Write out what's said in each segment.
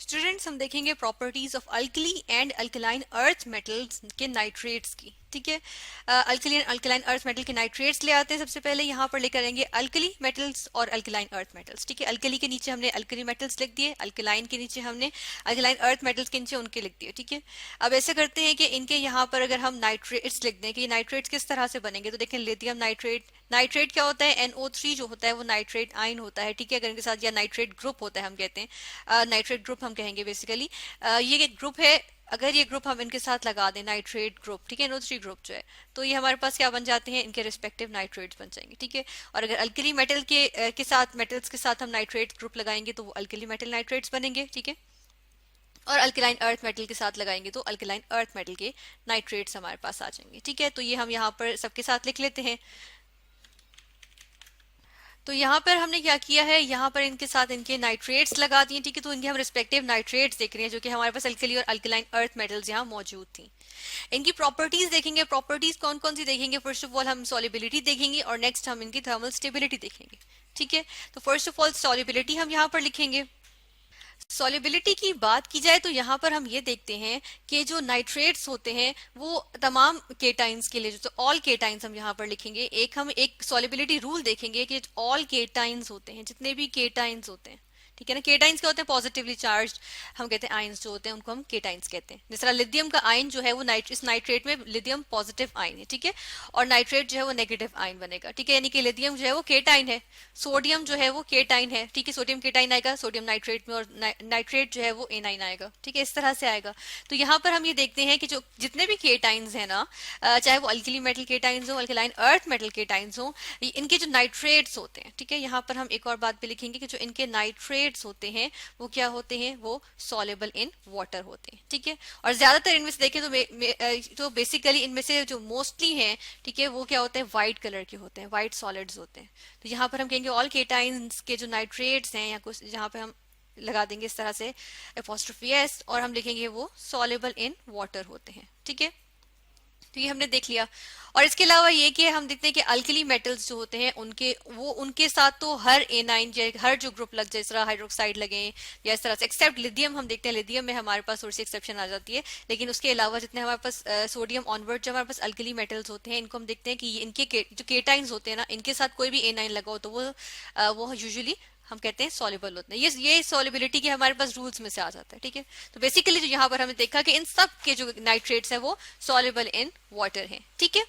Students हम देखेंगे properties of alkali and alkaline earth metals के नाइट्रेट्स की। ठीक है, alkali and alkaline earth metal के नाइट्रेट्स ले आते हैं। सबसे पहले यहाँ पर लेकर आएंगे अल्कली मेटल्स और अल्कलाइन अर्थ मेटल्स। ठीक है, अल्कली के नीचे हमने अल्कली मेटल्स लिख दिए, अल्कलाइन के नीचे हमने अल्कलाइन अर्थ मेटल्स के नीचे उनके लिख दिए। ठीक है, अब ऐसे करते हैं कि इनके यहाँ पर अगर हम नाइट्रेट्स लिख दें कि ये नाइट्रेट्स किस तरह से बनेंगे, तो देखें लिथियम नाइट्रेट, नाइट्रेट क्या होता है, NO3 जो होता है वो नाइट्रेट आयन होता है। ठीक है, अगर इनके साथ या नाइट्रेट ग्रुप होता है, हम कहते हैं नाइट्रेट ग्रुप हम कहेंगे बेसिकली। ये ग्रुप है, अगर ये ग्रुप हम इनके साथ लगा दें नाइट्रेट ग्रुप, ठीक है, NO3 ग्रुप जो है, तो ये हमारे पास क्या बन जाते हैं, इनके रिस्पेक्टिव नाइट्रेट्स बन जाएंगे। ठीक है, और अगर अल्कली मेटल के साथ मेटल्स के साथ हम नाइट्रेट ग्रुप लगाएंगे तो वो अल्कली मेटल नाइट्रेट्स बनेंगे। ठीक है, और अल्कलाइन अर्थ मेटल के साथ लगाएंगे तो अल्कलाइन अर्थ मेटल के नाइट्रेट्स हमारे पास आ जाएंगे। ठीक है, तो ये हम यहाँ पर सबके साथ लिख लेते हैं। तो यहाँ पर हमने क्या किया है, यहाँ पर इनके साथ इनके नाइट्रेट्स लगा दिए। ठीक है, तो इनके हम रिस्पेक्टिव नाइट्रेट्स देख रहे हैं जो कि हमारे पास अल्कली और अल्कलाइन अर्थ मेटल्स यहाँ मौजूद थी। इनकी प्रॉपर्टीज देखेंगे, प्रॉपर्टीज कौन कौन सी देखेंगे, फर्स्ट ऑफ ऑल हम सॉल्युबिलिटी देखेंगे और नेक्स्ट हम इनकी थर्मल स्टेबिलिटी देखेंगे। ठीक है, तो फर्स्ट ऑफ ऑल सॉल्युबिलिटी हम यहाँ पर लिखेंगे। सॉल्युबिलिटी की बात की जाए तो यहाँ पर हम ये देखते हैं कि जो नाइट्रेट्स होते हैं वो तमाम केटाइंस के लिए, जो ऑल केटाइंस हम यहाँ पर लिखेंगे। हम एक सॉल्युबिलिटी रूल देखेंगे कि ऑल केटाइंस होते हैं, जितने भी केटाइंस होते हैं, ठीक है ना। केटाइंस क्या होते हैं, पॉजिटिवली चार्ज, हम कहते हैं आयंस जो होते हैं उनको हम केटाइंस कहते हैं। जिस तरह लिथियम का आयन जो है वो इस नाइट्रेट में लिथियम पॉजिटिव आयन है। ठीक है, और नाइट्रेट जो है वो नेगेटिव आयन बनेगा। ठीक है, यानी कि लिथियम जो है वो केटाइन है, सोडियम जो है वो केटाइन है। ठीक है, सोडियम केटाइन आएगा सोडियम नाइट्रेट में, और नाइट्रेट जो है वो एनाइन आएगा। ठीक है, इस तरह से आएगा। तो यहाँ पर हम ये देखते हैं कि जो जितने भी केटाइंस है ना, चाहे वो अल्कली मेटल केटाइंस हो, अल्कलाइन अर्थ मेटल केटाइंस हो, इनके जो नाइट्रेट्स होते हैं, ठीक है, यहाँ पर हम एक और बात भी लिखेंगे कि जो इनके नाइट्रेट्स होते हैं वो क्या होते हैं, वो सॉल्युबल इन वाटर होते हैं। ठीक है, और ज्यादातर इनमें से देखें तो बेसिकली इनमें से जो मोस्टली हैं, ठीक है, वो क्या होते हैं, व्हाइट कलर के होते हैं, व्हाइट सॉलिड्स होते हैं। तो यहाँ पर हम कहेंगे ऑल केटाइंस के जो नाइट्रेट्स हैं, या कुछ जहाँ पे हम लगा देंगे इस तरह से एपोस्ट्रोफी एस, और हम लिखेंगे वो सॉल्युबल इन वाटर होते हैं। ठीक है, तो ये हमने देख लिया। और इसके अलावा ये कि हम देखते हैं कि अल्कली मेटल्स जो होते हैं उनके साथ तो हर एनाइन, हर जो ग्रुप लग जाए, इस तरह हाइड्रोक्साइड लगे या इस तरह से, एक्सेप्ट लिथियम हम देखते हैं, लिथियम में हमारे पास थोड़ी सी एक्सेप्शन आ जाती है। लेकिन उसके अलावा जितने हमारे पास सोडियम ऑनवर्ड जो हमारे पास अल्कली मेटल्स होते हैं, इनको हम देखते हैं कि इनके जो केटाइंस होते हैं ना, इनके साथ कोई भी एनाइन लगा हो तो वो यूजुअली हम कहते हैं सॉल्युबल होते हैं। ये सॉल्युबिलिटी के हमारे पास रूल्स में से आ जाता है। ठीक है, तो बेसिकली जो यहाँ पर हमने देखा कि इन सब के जो नाइट्रेट्स है वो सॉल्युबल इन वाटर है। ठीक है,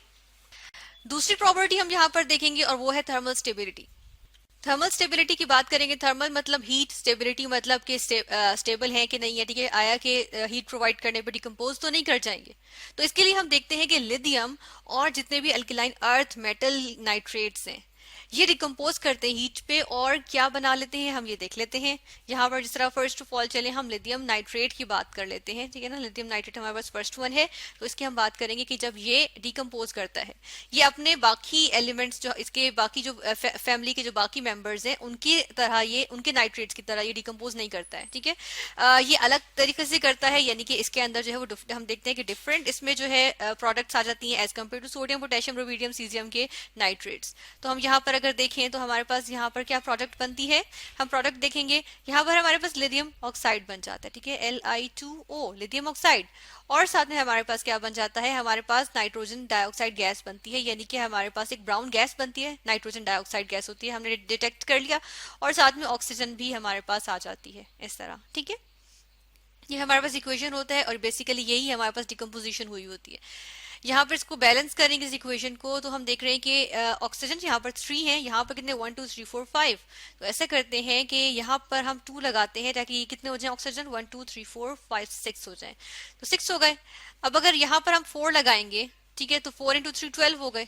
दूसरी प्रॉपर्टी हम यहाँ पर देखेंगे और वो है थर्मल स्टेबिलिटी। थर्मल स्टेबिलिटी की बात करेंगे, थर्मल मतलब हीट, स्टेबिलिटी मतलब कि स्टेबल है कि नहीं है। ठीक है, आया कि हीट प्रोवाइड करने पर डिकम्पोज तो नहीं कर जाएंगे। तो इसके लिए हम देखते हैं कि लिथियम और जितने भी अल्कलाइन अर्थ मेटल नाइट्रेट्स हैं ये डिकम्पोज करते हैं हीट पे, और क्या बना लेते हैं हम ये देख लेते हैं। यहाँ पर जिस तरह फर्स्ट ऑफ ऑल चले हम लिथियम नाइट्रेट की बात कर लेते हैं। ठीक है ना, लिथियम नाइट्रेट हमारे पास फर्स्ट वन है। तो इसकी हम बात करेंगे कि जब ये डिकम्पोज करता है, ये अपने बाकी एलिमेंट्स जो इसके बाकी जो फैमिली के जो बाकी मेंबर्स हैं उनकी तरह, ये उनके नाइट्रेट्स की तरह ये डिकम्पोज नहीं करता है। ठीक है, ये अलग तरीके से करता है, यानी कि इसके अंदर जो है वो हम देखते हैं कि डिफरेंट इसमें जो है प्रोडक्ट्स आ जाती हैं as compare to sodium, potassium, rubidium, caesium के नाइट्रेट्स। तो हम यहाँ पर अगर देखें तो हमारे पास यहाँ पर क्या प्रोडक्ट बनती है, हम प्रोडक्ट देखेंगे, यहाँ पर हमारे पास लिथियम ऑक्साइड बन जाता है। ठीक है, Li2O लिथियम ऑक्साइड, और साथ में हमारे पास क्या बन जाता है, हमारे पास नाइट्रोजन डाइऑक्साइड गैस बनती है, यानी कि हमारे पास एक ब्राउन गैस बनती है, नाइट्रोजन डाइऑक्साइड गैस होती है, हमने डिटेक्ट कर लिया, और साथ में ऑक्सीजन भी हमारे पास आ जाती है इस तरह। ठीक है, ये हमारे पास इक्वेशन होता है, और बेसिकली यही हमारे पास डिकम्पोजिशन हुई होती है। यहाँ पर इसको बैलेंस करेंगे इस इक्वेशन को, तो हम देख रहे हैं कि ऑक्सीजन यहाँ पर 3 है, यहाँ पर कितने 1 2 3 4 5। तो ऐसा करते हैं कि यहाँ पर हम 2 लगाते हैं ताकि कितने हो जाए ऑक्सीजन, 1 2 3 4 5 6 हो जाए, तो 6 हो गए। अब अगर यहाँ पर हम 4 लगाएंगे, ठीक है, तो 4 इंटू 3 12 हो गए।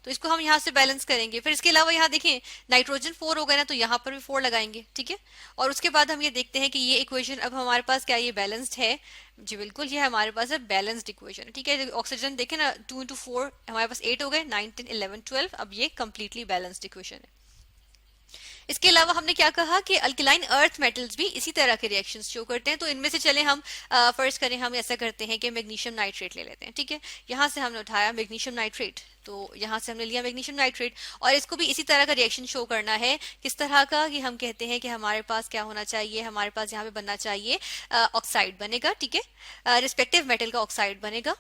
तो इसको हम यहाँ से बैलेंस करेंगे। फिर इसके अलावा यहाँ देखें नाइट्रोजन 4 हो गया ना, तो यहाँ पर भी 4 लगाएंगे। ठीक है, और उसके बाद हम ये देखते हैं कि ये इक्वेशन अब हमारे पास क्या ये बैलेंस्ड है। जी बिल्कुल, ये हमारे पास है बैलेंस्ड इक्वेशन। ठीक है, ऑक्सीजन देखें ना 2 इंटू 4 हमारे पास 8 हो गए, 9 10 11 12, अब ये कंप्लीटली बैलेंस्ड इक्वेशन है। इसके अलावा हमने क्या कहा कि अल्कलाइन अर्थ मेटल्स भी इसी तरह के रिएक्शंस शो करते हैं। तो इनमें से चले हम फर्स्ट करें, हम ऐसा करते हैं कि मैग्नीशियम नाइट्रेट ले लेते हैं। ठीक है, यहाँ से हमने उठाया मैग्नीशियम नाइट्रेट, तो यहाँ से हमने लिया मैग्नीशियम नाइट्रेट और इसको भी इसी तरह का रिएक्शन शो करना है। किस तरह का कि हम कहते हैं कि हमारे पास क्या होना चाहिए, हमारे पास यहाँ पे बनना चाहिए ऑक्साइड बनेगा। ठीक है, रिस्पेक्टिव मेटल का ऑक्साइड बनेगा।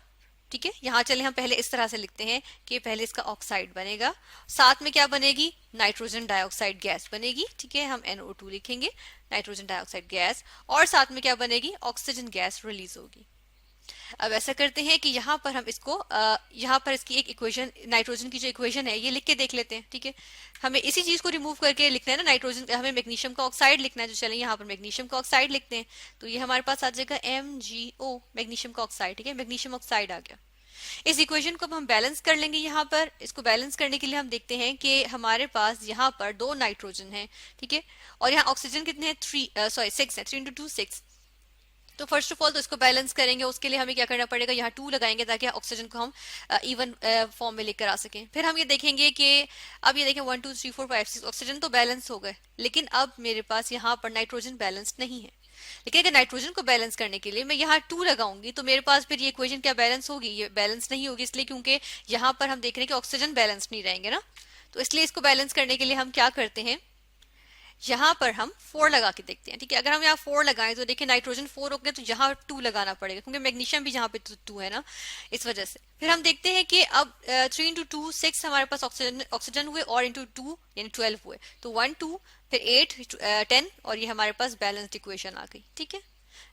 ठीक है, यहाँ चले हम पहले इस तरह से लिखते हैं कि पहले इसका ऑक्साइड बनेगा, साथ में क्या बनेगी, नाइट्रोजन डाइऑक्साइड गैस बनेगी। ठीक है, हम NO2 लिखेंगे, नाइट्रोजन डाइऑक्साइड गैस, और साथ में क्या बनेगी, ऑक्सीजन गैस रिलीज होगी। अब ऐसा करते हैं कि यहाँ पर हम इसको यहाँ पर इसकी एक इक्वेशन, नाइट्रोजन की जो इक्वेशन है ये लिख के देख लेते हैं। ठीक है, हमें इसी चीज को रिमूव करके लिखना है ना, नाइट्रोजन, हमें मैग्नीशियम का ऑक्साइड लिखना है, तो चलें यहाँ पर मैग्नीशियम का ऑक्साइड लिखते हैं। तो ये हमारे पास आ जाएगा MgO, मैग्नीशियम का ऑक्साइड। ठीक है, मैग्नीशियम ऑक्साइड आ गया। इस इक्वेशन को अब हम बैलेंस कर लेंगे। यहाँ पर इसको बैलेंस करने के लिए हम देखते हैं कि हमारे पास यहाँ पर 2 नाइट्रोजन है। ठीक है, और यहाँ ऑक्सीजन कितने हैं, 6 है, 3 × 2 6। तो फर्स्ट ऑफ ऑल तो इसको बैलेंस करेंगे, उसके लिए हमें क्या करना पड़ेगा, यहाँ 2 लगाएंगे ताकि ऑक्सीजन को हम इवन फॉर्म में लेकर आ सकें। फिर हम ये देखेंगे कि अब ये देखें 1 2 3 4 5 6 ऑक्सीजन तो बैलेंस हो गए, लेकिन अब मेरे पास यहाँ पर नाइट्रोजन बैलेंस नहीं है। लेकिन अगर नाइट्रोजन को बैलेंस करने के लिए मैं यहाँ 2 लगाऊंगी तो मेरे पास फिर ये इक्वेशन क्या बैलेंस होगी, ये बैलेंस नहीं होगी, इसलिए क्योंकि यहाँ पर हम देख रहे हैं कि ऑक्सीजन बैलेंस नहीं रहेंगे ना। तो इसलिए इसको बैलेंस करने के लिए हम क्या करते हैं, यहाँ पर हम 4 लगा के देखते हैं। ठीक है, अगर हम यहाँ 4 लगाएं तो देखिए नाइट्रोजन 4 हो गए, तो यहाँ 2 लगाना पड़ेगा क्योंकि मैग्नीशियम भी यहाँ पे 2 है ना, इस वजह से। फिर हम देखते हैं कि अब 3 × 2 6 हमारे पास ऑक्सीजन हुए, और इंटू 2 यानी 12 हुए, तो 1 2 फिर 8 10, और ये हमारे पास बैलेंस्ड इक्वेशन आ गई। ठीक है,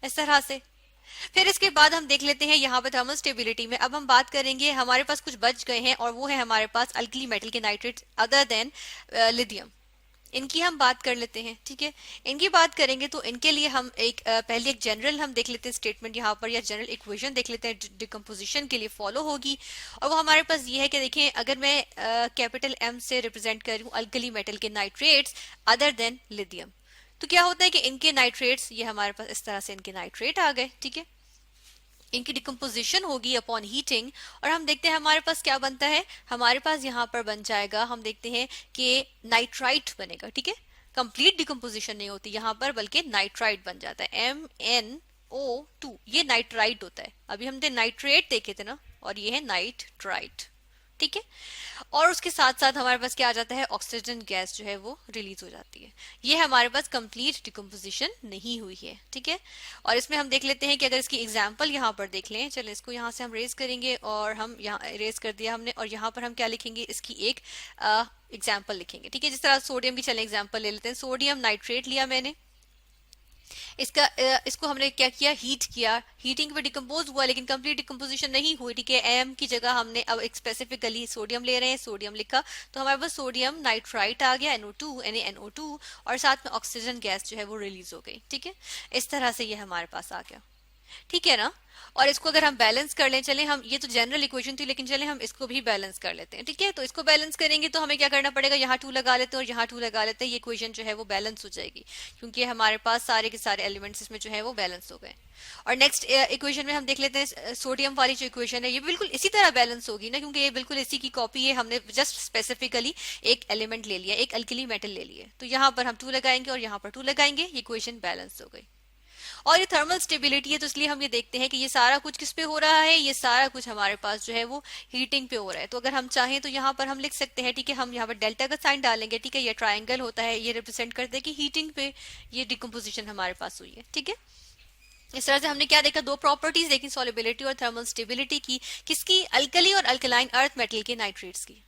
इस तरह से। फिर इसके बाद हम देख लेते हैं यहाँ पे थर्मल स्टेबिलिटी में। अब हम बात करेंगे, हमारे पास कुछ बच गए हैं और वो है हमारे पास अल्कली मेटल के नाइट्रेट्स अदर देन लिथियम। इनकी हम बात कर लेते हैं। ठीक है, इनकी बात करेंगे तो इनके लिए हम पहले एक जनरल हम देख लेते हैं स्टेटमेंट यहाँ पर, या जनरल इक्वेशन देख लेते हैं डिकम्पोजिशन के लिए फॉलो होगी। और वो हमारे पास ये है कि देखें, अगर मैं कैपिटल M से रिप्रेजेंट कर रही हूँ अल्कली मेटल के नाइट्रेट्स अदर देन लिथियम, तो क्या होता है कि इनके नाइट्रेट्स, ये हमारे पास इस तरह से इनके नाइट्रेट आ गए। ठीक है, इनकी डिकम्पोजिशन होगी अपॉन हीटिंग, और हम देखते हैं हमारे पास क्या बनता है, हमारे पास यहाँ पर बन जाएगा, हम देखते हैं कि नाइट्राइट बनेगा। ठीक है, कंप्लीट डिकम्पोजिशन नहीं होती यहाँ पर, बल्कि नाइट्राइट बन जाता है, MnO2, ये नाइट्राइट होता है। अभी हमने नाइट्रेट देखे थे ना, और ये है नाइट्राइट। ठीक है, और उसके साथ साथ हमारे पास क्या आ जाता है, ऑक्सीजन गैस जो है वो रिलीज हो जाती है। ये हमारे पास कंप्लीट डिकम्पोजिशन नहीं हुई है। ठीक है, और इसमें हम देख लेते हैं कि अगर इसकी एग्जांपल यहाँ पर देख लें, चलें इसको यहाँ से हम रेज करेंगे, और हम यहाँ रेज कर दिया हमने, और यहाँ पर हम क्या लिखेंगे, इसकी एक एग्जाम्पल लिखेंगे। ठीक है, जिस तरह सोडियम की चलें एग्जाम्पल ले लेते हैं। सोडियम नाइट्रेट लिया मैंने, इसको हमने क्या किया, हीट किया, हीटिंग पे डिकम्पोज हुआ, लेकिन कंप्लीट डिकम्पोजिशन नहीं हुई। ठीक है, एम की जगह हमने अब एक स्पेसिफिकली सोडियम ले रहे हैं, सोडियम लिखा, तो हमारे पास सोडियम नाइट्राइट आ गया, NO2 NO2, और साथ में ऑक्सीजन गैस जो है वो रिलीज हो गई। ठीक है, इस तरह से ये हमारे पास आ गया। ठीक है ना, और इसको अगर हम बैलेंस कर लें, चले हम, ये तो जनरल इक्वेशन थी, लेकिन चले हम इसको भी बैलेंस कर लेते हैं। ठीक है, तो इसको बैलेंस करेंगे तो हमें क्या करना पड़ेगा, यहाँ 2 लगा लेते हैं और यहाँ 2 लगा लेते हैं, ये इक्वेशन जो है वो बैलेंस हो जाएगी, क्योंकि हमारे पास सारे के सारे एलिमेंट्स इसमें जो है वो बैलेंस हो गए। और नेक्स्ट इक्वेशन में हम देख लेते हैं, सोडियम वाली जो इक्वेशन है ये बिल्कुल इसी तरह बैलेंस होगी ना, क्योंकि ये बिल्कुल इसी की कॉपी है, हमने जस्ट स्पेसिफिकली एक एलिमेंट ले लिया, एक अल्कली मेटल ले लिया, तो यहाँ पर हम 2 लगाएंगे और यहाँ पर 2 लगाएंगे, ये इक्वेशन बैलेंस हो गई। और ये थर्मल स्टेबिलिटी है, तो इसलिए हम ये देखते हैं कि ये सारा कुछ किस पे हो रहा है, ये सारा कुछ हमारे पास जो है वो हीटिंग पे हो रहा है। तो अगर हम चाहें तो यहाँ पर हम लिख सकते हैं, ठीक है, हम यहाँ पर डेल्टा का साइन डालेंगे। ठीक है, ये ट्राइंगल होता है, ये रिप्रेजेंट करते हैं कि हीटिंग पे ये डिकम्पोजिशन हमारे पास हुई है। ठीक है, इस तरह से हमने क्या देखा, 2 प्रॉपर्टीज देखी, सॉल्युबिलिटी और थर्मल स्टेबिलिटी की, किसकी, अल्कली और अल्कलाइन अर्थ मेटल के नाइट्रेट्स की।